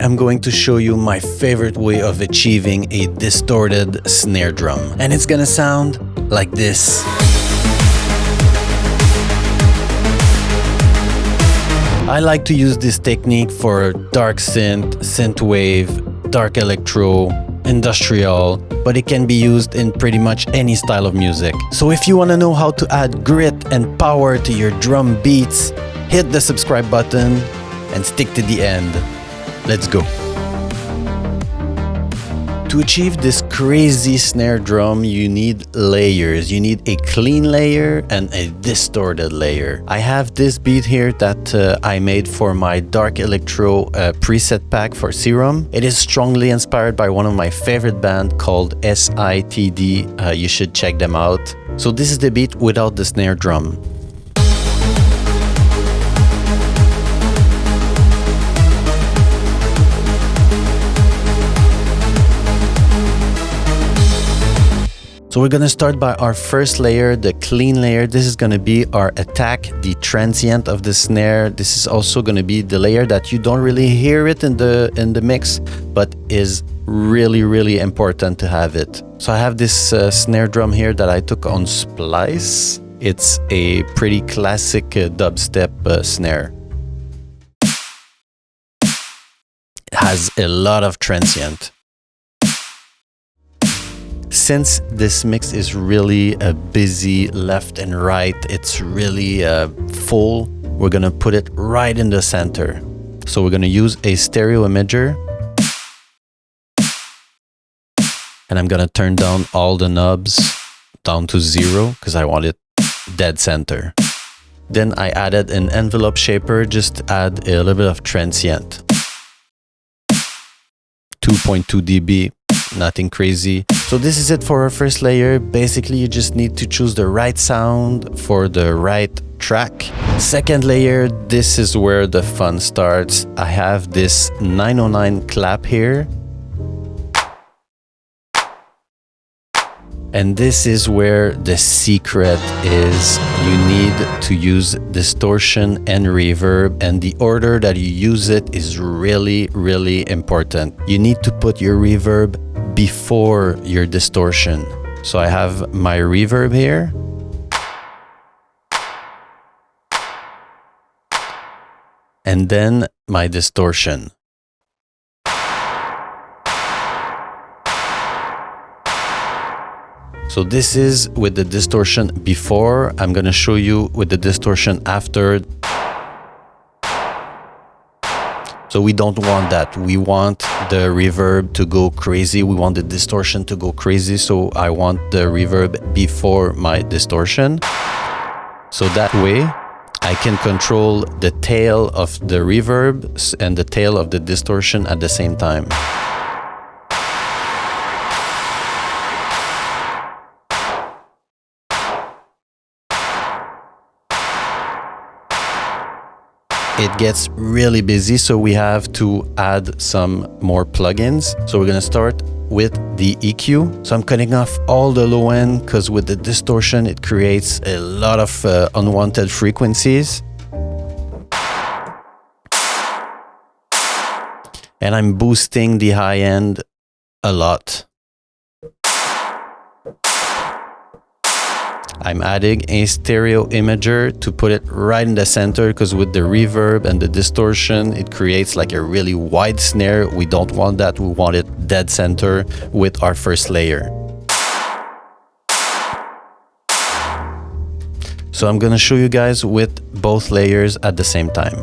I'm going to show you my favorite way of achieving a distorted snare drum. And it's gonna sound like this. I like to use this technique for dark synth, synthwave, dark electro, industrial, but it can be used in pretty much any style of music. So if you want to know how to add grit and power to your drum beats, hit the subscribe button and stick to the end. Let's go. To achieve this crazy snare drum, you need layers. You need a clean layer and a distorted layer. I have this beat here that I made for my dark electro preset pack for Serum. It is strongly inspired by one of my favorite bands called SITD. You should check them out. So this is the beat without the snare drum. So we're gonna start by our first layer, the clean layer. This is gonna be our attack, the transient of the snare. This is also gonna be the layer that you don't really hear it in the mix, but is really important to have it. So I have this snare drum here that I took on Splice. It's a pretty classic dubstep snare. It has a lot of transient. Since this mix is really busy left and right, it's really full, we're gonna put it right in the center. So we're gonna use a stereo imager. And I'm gonna turn down all the knobs down to 0 because I want it dead center. Then I added an envelope shaper, just to add a little bit of transient. 2.2 dB. Nothing crazy. So this is it for our first layer. Basically, you just need to choose the right sound for the right track. Second layer, this is where the fun starts. I have this 909 clap here. And this is where the secret is. You need to use distortion and reverb, and the order that you use it is really important. You need to put your reverb before your distortion. So I have my reverb here. And then my distortion. So this is with the distortion before. I'm gonna show you with the distortion after. So we don't want that. We want the reverb to go crazy. We want the distortion to go crazy. So I want the reverb before my distortion. So that way I can control the tail of the reverb and the tail of the distortion at the same time. It gets really busy, so we have to add some more plugins. So we're gonna start with the EQ. So I'm cutting off all the low end because with the distortion, it creates a lot of unwanted frequencies. And I'm boosting the high end a lot. I'm adding a stereo imager to put it right in the center because with the reverb and the distortion, it creates like a really wide snare. We don't want that. We want it dead center with our first layer. So I'm gonna show you guys with both layers at the same time.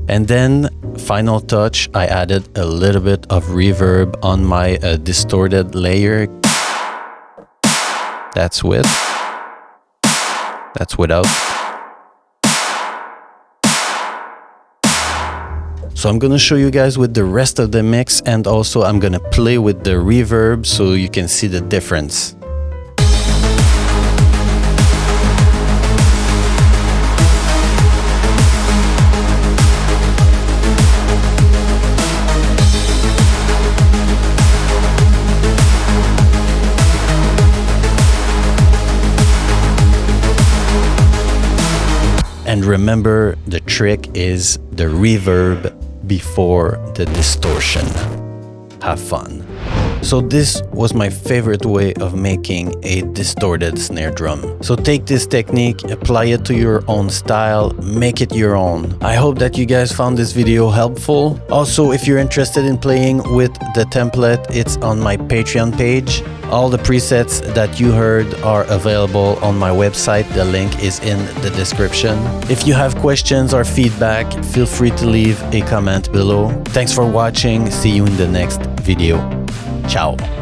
And then, final touch, I added a little bit of reverb on my distorted layer. That's with. That's without. So I'm gonna show you guys with the rest of the mix, and also I'm gonna play with the reverb so you can see the difference. And remember, the trick is the reverb before the distortion. Have fun. So this was my favorite way of making a distorted snare drum. So take this technique, apply it to your own style, make it your own. I hope that you guys found this video helpful. Also, if you're interested in playing with the template, it's on my Patreon page. All the presets that you heard are available on my website. The link is in the description. If you have questions or feedback, feel free to leave a comment below. Thanks for watching. See you in the next video. Ciao.